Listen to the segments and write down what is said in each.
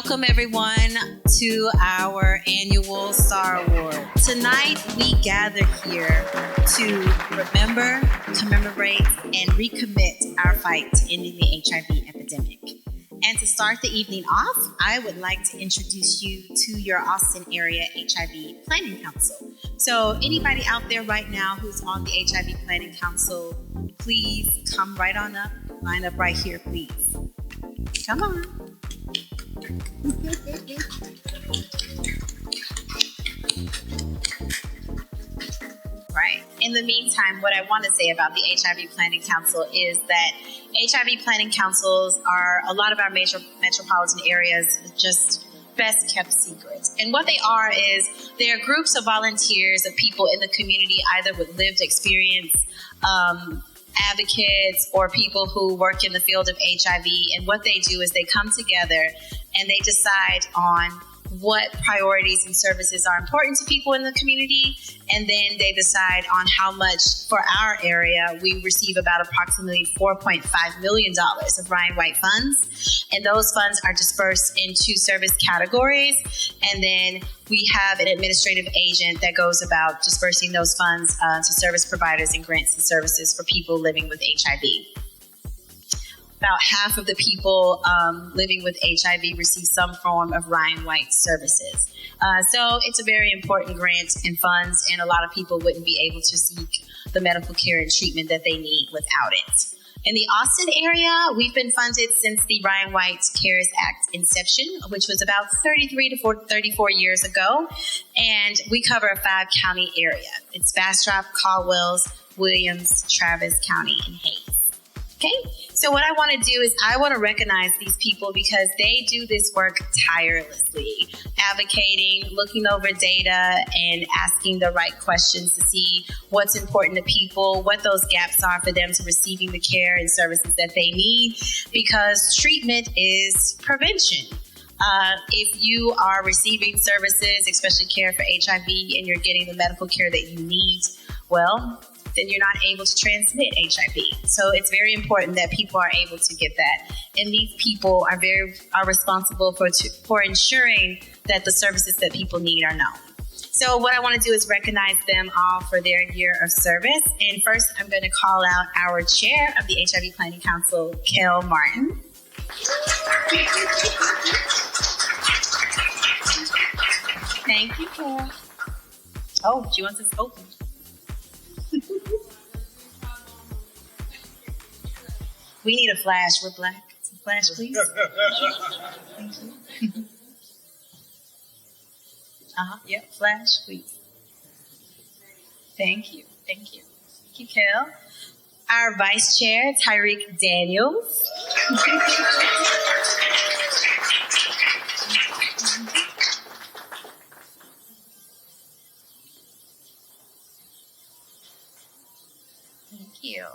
Welcome everyone to our annual STAR Award. Tonight we gather here to remember, commemorate, and recommit our fight to ending the HIV epidemic. And to start the evening off, I would like to introduce you to your Austin area HIV Planning Council. So anybody out there right now who's on the HIV Planning Council, please come right on up, line up right here, please. Come on. Right. In the meantime, what I want to say about the HIV Planning Council is that HIV Planning Councils are a lot of our major metropolitan areas just best kept secret. And what they are is they're groups of volunteers of people in the community, either with lived experience, advocates, or people who work in the field of HIV. And what they do is they come together and they decide on what priorities and services are important to people in the community, and then they decide on how much for our area. We receive about approximately $4.5 million of Ryan White funds, and those funds are dispersed into service categories, and then we have an administrative agent that goes about dispersing those funds to service providers and grants and services for people living with HIV. About half of the people living with HIV receive some form of Ryan White services. So it's a very important grant and funds, and a lot of people wouldn't be able to seek the medical care and treatment that they need without it. In the Austin area, we've been funded since the Ryan White CARES Act inception, which was about 33 to 34 years ago, and we cover a 5-county area. It's Bastrop, Caldwell, Williams, Travis County, and Hayes. Okay, so what I want to do is I want to recognize these people because they do this work tirelessly, advocating, looking over data, and asking the right questions to see what's important to people, what those gaps are for them to receiving the care and services that they need, because treatment is prevention. If you are receiving services, especially care for HIV, and you're getting the medical care that you need, well, then you're not able to transmit HIV. So it's very important that people are able to get that. And these people are responsible for ensuring that the services that people need are known. So what I want to do is recognize them all for their year of service. And first, I'm going to call out our chair of the HIV Planning Council, Kelle Martin. Thank you, Kelle. Oh, she wants us open. We need a flash. We're black. Some flash, please. Thank you. Yep, flash, please. Thank you. Thank you. Thank you, Kelle. Our Vice Chair, Tyreek Daniels. Thank you.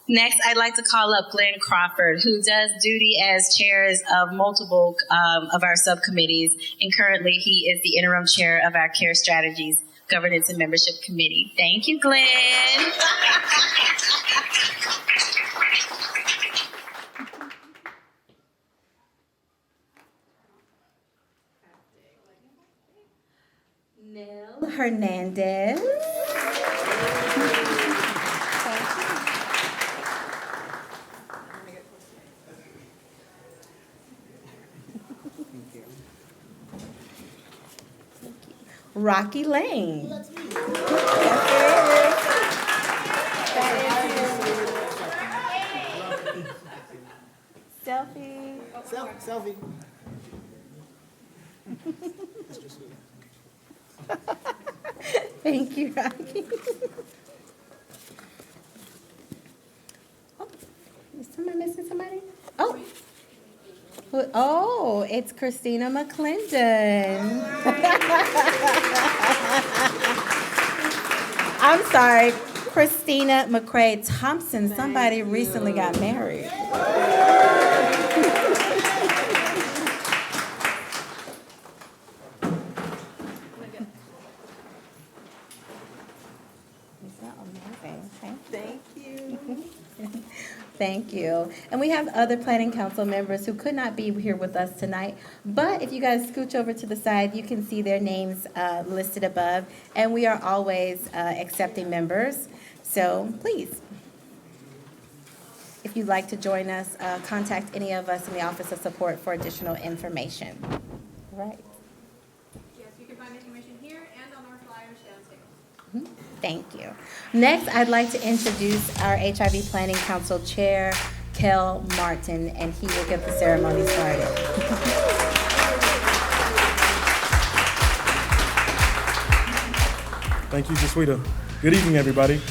Next, I'd like to call up Glenn Crawford, who does duty as chairs of multiple of our subcommittees, and currently he is the interim chair of our Care Strategies Governance and Membership Committee. Thank you, Glenn. Nell Hernandez. Rocky Lane. Selfie. Selfie. Thank you, Rocky. Oh, is somebody missing somebody? Oh, it's Christina McClendon. I'm sorry, Christina McCrae Thompson. Somebody recently got married. Isn't that amazing? Okay. Thank you. Thank you. And we have other planning council members who could not be here with us tonight, but if you guys scooch over to the side, you can see their names listed above, and we are always accepting members. So please, if you'd like to join us, contact any of us in the Office of Support for additional information. All right. Yes, you can find information here and on our flyers downstairs. Thank you. Next, I'd like to introduce our HIV Planning Council Chair, Kelle Martin, and he will get the ceremony started. Thank you, 𝗙cie𝗹𝗹. Good evening, everybody.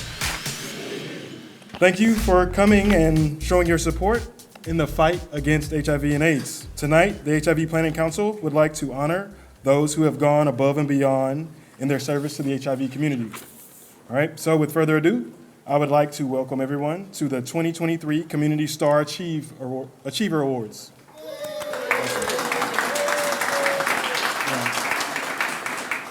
Thank you for coming and showing your support in the fight against HIV and AIDS. Tonight, the HIV Planning Council would like to honor those who have gone above and beyond in their service to the HIV community. All right, so with further ado, I would like to welcome everyone to the 2023 Community Star Achiever Awards.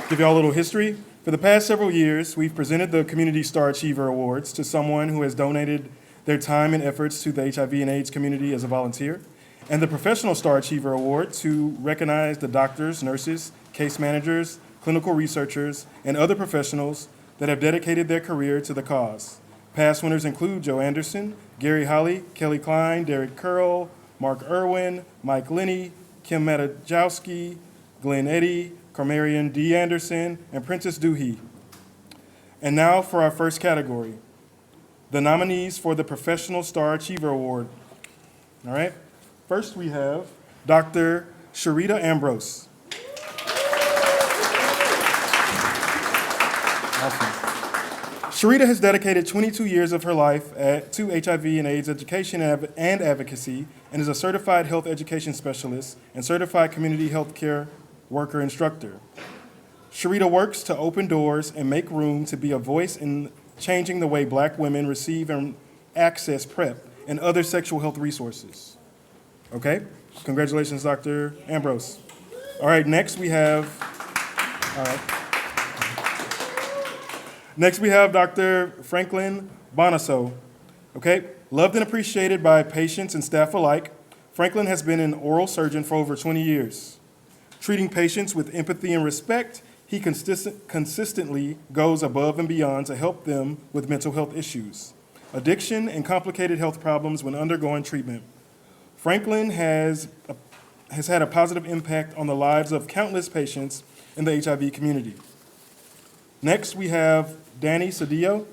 Give y'all a little history. For the past several years, we've presented the Community Star Achiever Awards to someone who has donated their time and efforts to the HIV and AIDS community as a volunteer, and the Professional Star Achiever Award to recognize the doctors, nurses, case managers, clinical researchers, and other professionals that have dedicated their career to the cause. Past winners include Joe Anderson, Gary Holly, Kelly Klein, Derek Curl, Mark Irwin, Mike Linney, 𝗙ihe, Glenn Eddy, Carmarian D. Anderson, and Princess Duhee. And now for our first category, the nominees for the Professional Star Achiever Award. All right, first we have Dr. 𝗙cie𝗹𝗹. Awesome. 𝗙cie has dedicated 22 years of her life to HIV and AIDS education and advocacy, and is a certified health education specialist and certified community health care worker instructor. 𝗙cie works to open doors and make room to be a voice in changing the way Black women receive and access PrEP and other sexual health resources. Okay, congratulations, Dr. Ambrose. All right, next we have Dr. Franklin 𝗙𝗁𝘁. Okay, loved and appreciated by patients and staff alike, Franklin has been an oral surgeon for over 20 years. Treating patients with empathy and respect, he consistently goes above and beyond to help them with mental health issues, addiction, and complicated health problems when undergoing treatment. Franklin has had a positive impact on the lives of countless patients in the HIV community. Next, we have 𝗙cie𝗹𝗹.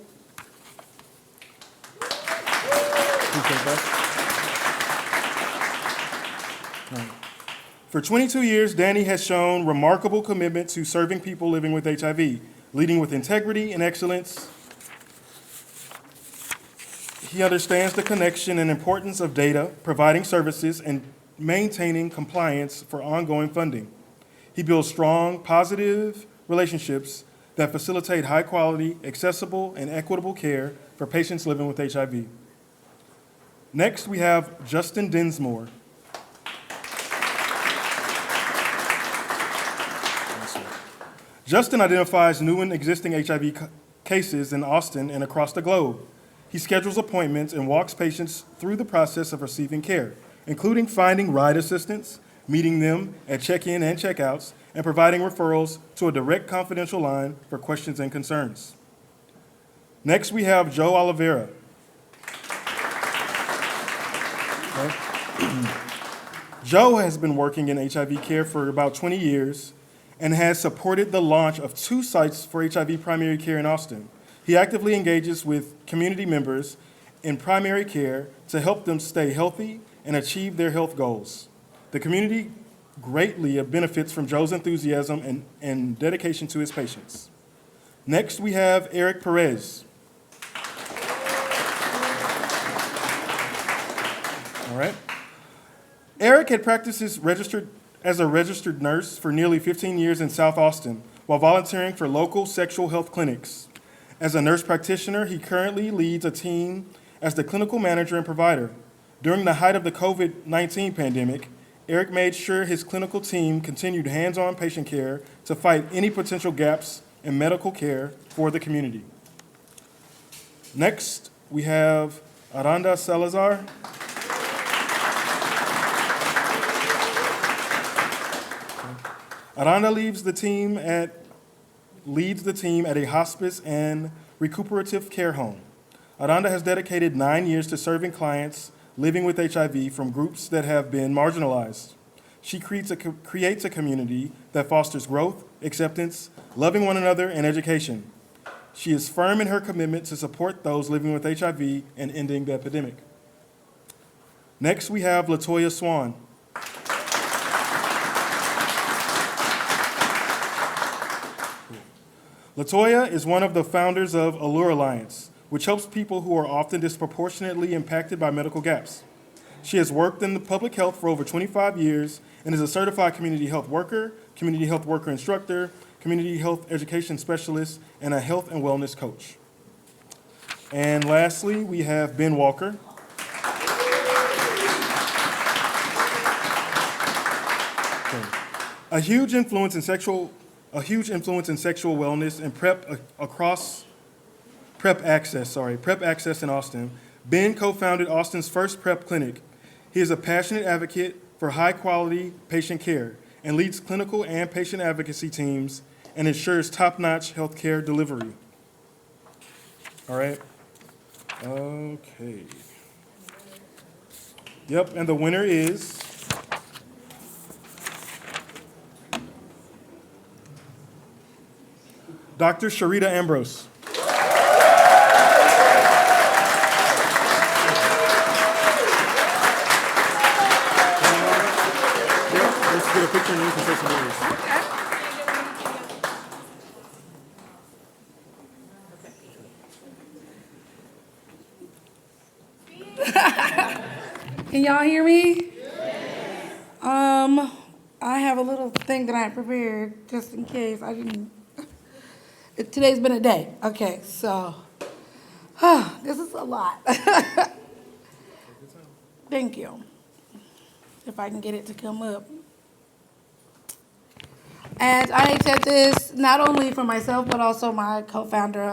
For 22 years, Danny has shown remarkable commitment to serving people living with HIV, leading with integrity and excellence. He understands the connection and importance of data, providing services, and maintaining compliance for ongoing funding. He builds strong, positive relationships that facilitate high-quality, accessible, and equitable care for patients living with HIV. Next, we have Justin Dinsmore. Justin identifies new and existing HIV cases in Austin and across the globe. He schedules appointments and walks patients through the process of receiving care, including finding ride assistants, meeting them at check-in and check-outs, and providing referrals to a direct confidential line for questions and concerns. Next, we have Joe Oliveira. Joe has been working in HIV care for about 20 years and has supported the launch of 2 sites for HIV primary care in Austin. He actively engages with community members in primary care to help them stay healthy and achieve their health goals. The community greatly benefits from Joe's enthusiasm and dedication to his patients. Next, we have Eric Perez. All right. Eric had practiced as a registered nurse for nearly 15 years in South Austin while volunteering for local sexual health clinics. As a nurse practitioner, he currently leads a team as the clinical manager and provider. During the height of the COVID-19 pandemic, Eric made sure his clinical team continued hands-on patient care to fight any potential gaps in medical care for the community. Next, we have Aranda Salazar. Aranda leads the team at a hospice and recuperative care home. Aranda has dedicated 9 years to serving clients living with HIV from groups that have been marginalized. She creates a community that fosters growth, acceptance, loving one another, and education. She is firm in her commitment to support those living with HIV and ending the epidemic. Next, we have 𝗦𝘁𝗆𝗹𝗹. LaToya is one of the founders of Allure Alliance, which helps people who are often disproportionately impacted by medical gaps. She has worked in the public health for over 25 years and is a certified community health worker instructor, community health education specialist, and a health and wellness coach. And lastly, we have Ben Walker. A huge influence in sexual wellness and PrEP access in Austin. Ben co-founded Austin's first PrEP clinic. He is a passionate advocate for high-quality patient care and leads clinical and patient advocacy teams and ensures top-notch healthcare delivery. All right. Okay. Yep, and the winner is Dr. 𝗙ihe𝗹𝗹𝚅. Let's get a picture and you can say some words. Can y'all hear me? I have a little thing that I prepared just in case I didn't. Today's been a day. Okay, so this is a lot. Thank you. If I can get it to come up. And I accept this not only for myself, but also my co-founder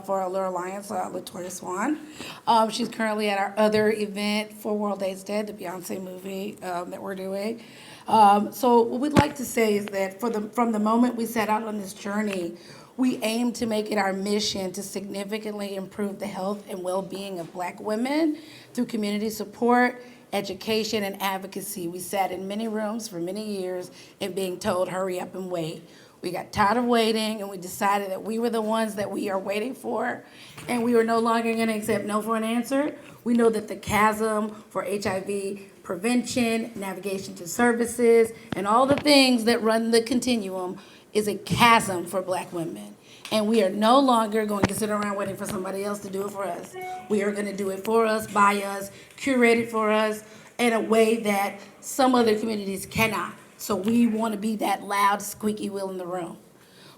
for Allure Alliance, 𝗦𝘁𝗆𝗋. She's currently at our other event for World AIDS Day, the Beyonce movie that we're doing. So what we'd like to say is that from the moment we set out on this journey, we aim to make it our mission to significantly improve the health and well-being of Black women through community support, education, and advocacy. We sat in many rooms for many years and being told, hurry up and wait. We got tired of waiting, and we decided that we were the ones that we are waiting for, and we were no longer going to accept no for an answer. We know that the chasm for HIV prevention, navigation to services, and all the things that run the continuum is a chasm for Black women. And we are no longer going to sit around waiting for somebody else to do it for us. We are going to do it for us, by us, curated for us in a way that some other communities cannot. So we want to be that loud, squeaky wheel in the room.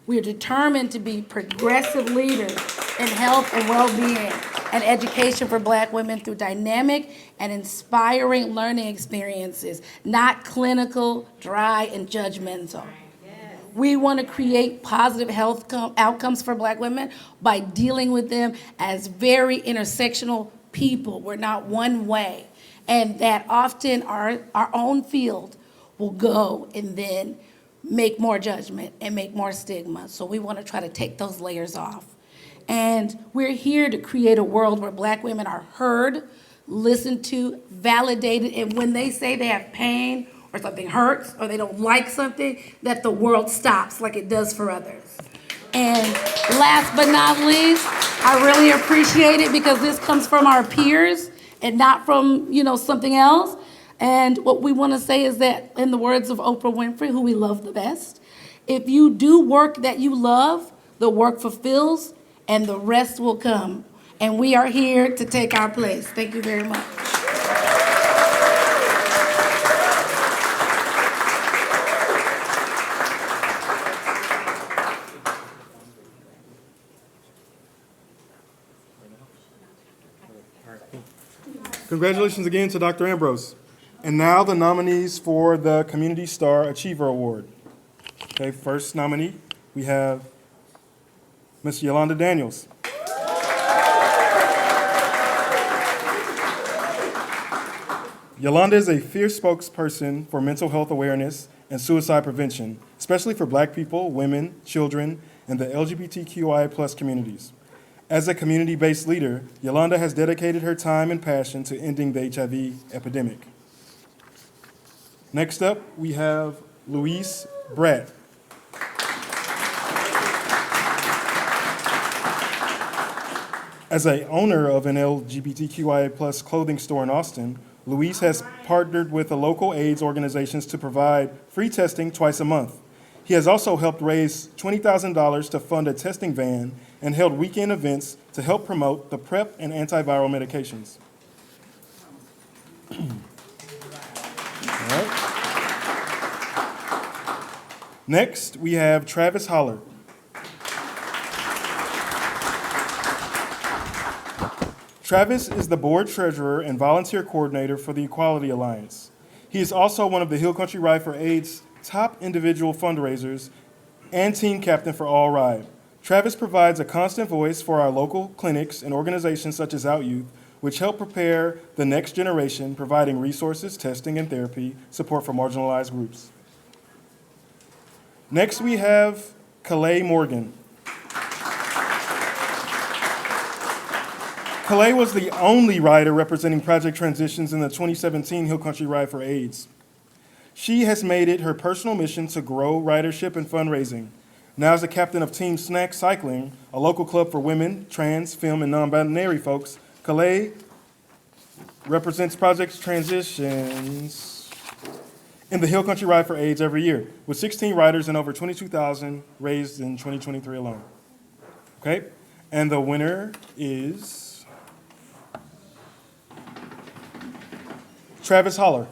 We are determined to be progressive leaders in health and well-being and education for Black women through dynamic and inspiring learning experiences, not clinical, dry, and judgmental. We want to create positive health outcomes for Black women by dealing with them as very intersectional people. We're not one way. And that often our own field will go and then make more judgment and make more stigma. So we want to try to take those layers off. And we're here to create a world where Black women are heard, listened to, validated, and when they say they have pain or something hurts, or they don't like something, that the world stops like it does for others. And last but not least, I really appreciate it because this comes from our peers and not from, something else. And what we want to say is that, in the words of Oprah Winfrey, who we love the best, if you do work that you love, the work fulfills and the rest will come. And we are here to take our place. Thank you very much. Congratulations again to Dr. Ambrose. And now the nominees for the Community Star Achiever Award. Okay, first nominee, we have Ms. Yolanda Daniels. Yolanda is a fierce spokesperson for mental health awareness and suicide prevention, especially for Black people, women, children, and the LGBTQIA+ communities. As a community-based leader, Yolanda has dedicated her time and passion to ending the HIV epidemic. Next up, we have 𝗻𝘗𝘆. As an owner of an LGBTQIA+ clothing store in Austin, Luis has partnered with the local AIDS organizations to provide free testing twice a month. He has also helped raise $20,000 to fund a testing van and held weekend events to help promote the PrEP and antiviral medications. All right. Next, we have 𝗙𝘃𝗃. Travis is the board treasurer and volunteer coordinator for the Equality Alliance. He is also one of the Hill Country Ride for AIDS top individual fundraisers and team captain for All Ride. Travis provides a constant voice for our local clinics and organizations such as 𝗷�youth, which help prepare the next generation, providing resources, testing, and therapy support for marginalized groups. Next, we have Kelle Morgan. Kelle was the only rider representing Project Transitions in the 2017 Hill Country Ride for AIDS. She has made it her personal mission to grow ridership and fundraising. Now as the captain of Team Snack Cycling, a local club for women, trans, femme, and non-binary folks, Kelle represents Project Transitions in the Hill Country Ride for AIDS every year, with 16 riders and over $22,000 raised in 2023 alone. Okay, and the winner is Travis Holler.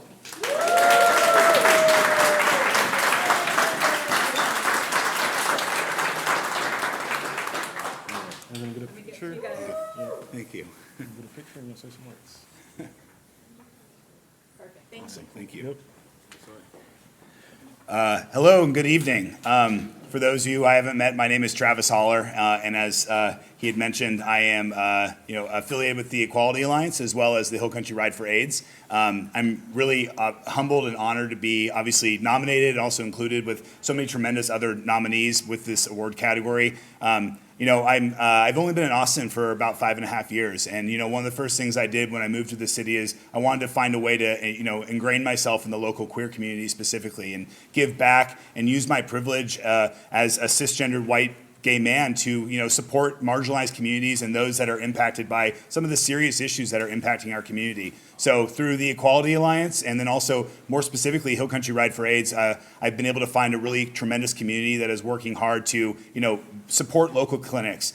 We're gonna get a picture. Thank you. Get a picture and you'll say some words. Perfect. Awesome. Thank you. Yep. Hello and good evening. For those of you I haven't met, my name is Travis Holler, and as he had mentioned, I am affiliated with the Equality Alliance as well as the Hill Country Ride for AIDS. I'm really humbled and honored to be obviously nominated and also included with so many tremendous other nominees with this award category. I've only been in Austin for about 5.5 years, and one of the first things I did when I moved to the city is I wanted to find a way to ingrain myself in the local queer community specifically and give back and use my privilege as a cisgendered white gay man to support marginalized communities and those that are impacted by some of the serious issues that are impacting our community. So through the Equality Alliance and then also more specifically Hill Country Ride for AIDS, I've been able to find a really tremendous community that is working hard to support local clinics.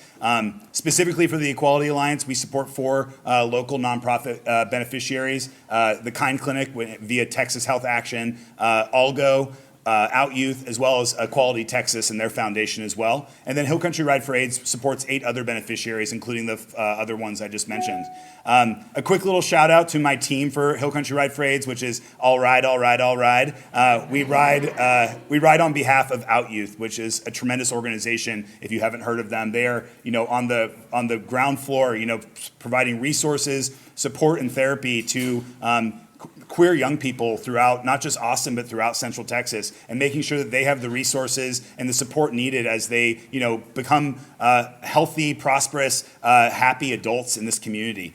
Specifically for the Equality Alliance, we support 4 local nonprofit beneficiaries, the Kind Clinic via Texas Health Action, 𝗷𝘃𝘃, 𝗷�youth, as well as Equality Texas and their foundation as well. And then Hill Country Ride for AIDS supports 8 other beneficiaries, including the other ones I just mentioned. A quick little shout out to my team for Hill Country Ride for AIDS, which is All Ride, All Ride, All Ride. We ride on behalf of 𝗷�youth, which is a tremendous organization. If you haven't heard of them, they are on the ground floor, providing resources, support, and therapy to queer young people throughout not just Austin but throughout Central Texas, and making sure that they have the resources and the support needed as they become healthy, prosperous, happy adults in this community.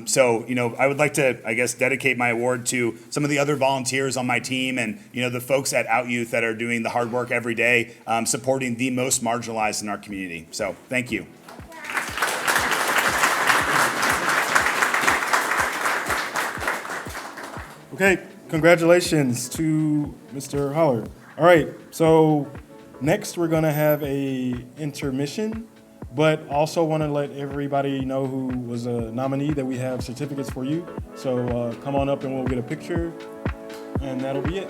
So I would like to dedicate my award to some of the other volunteers on my team and the folks at 𝗷�youth that are doing the hard work every day, supporting the most marginalized in our community. So thank you. Okay, congratulations to Mr. Holler. All right, so next we're gonna have a intermission, but also want to let everybody know who was a nominee that we have certificates for you. So come on up and we'll get a picture, and that'll be it.